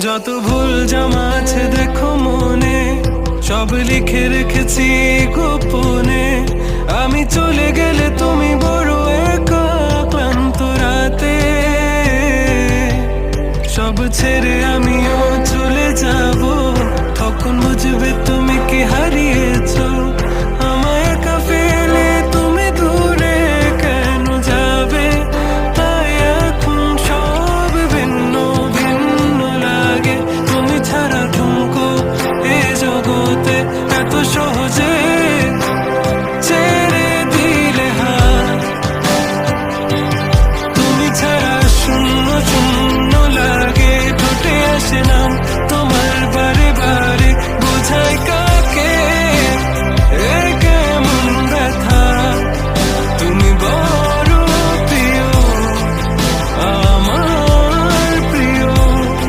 যত ভুল জমা আছে দেখো মনে, সব লিখে রেখেছি গোপনে। আমি চলে গেলে তুমি বড় একা ক্লান্ত রাতে, সব ছেড়ে আমিও চলে যাব, তখন বুঝবে তুমি কি হারিয়েছো।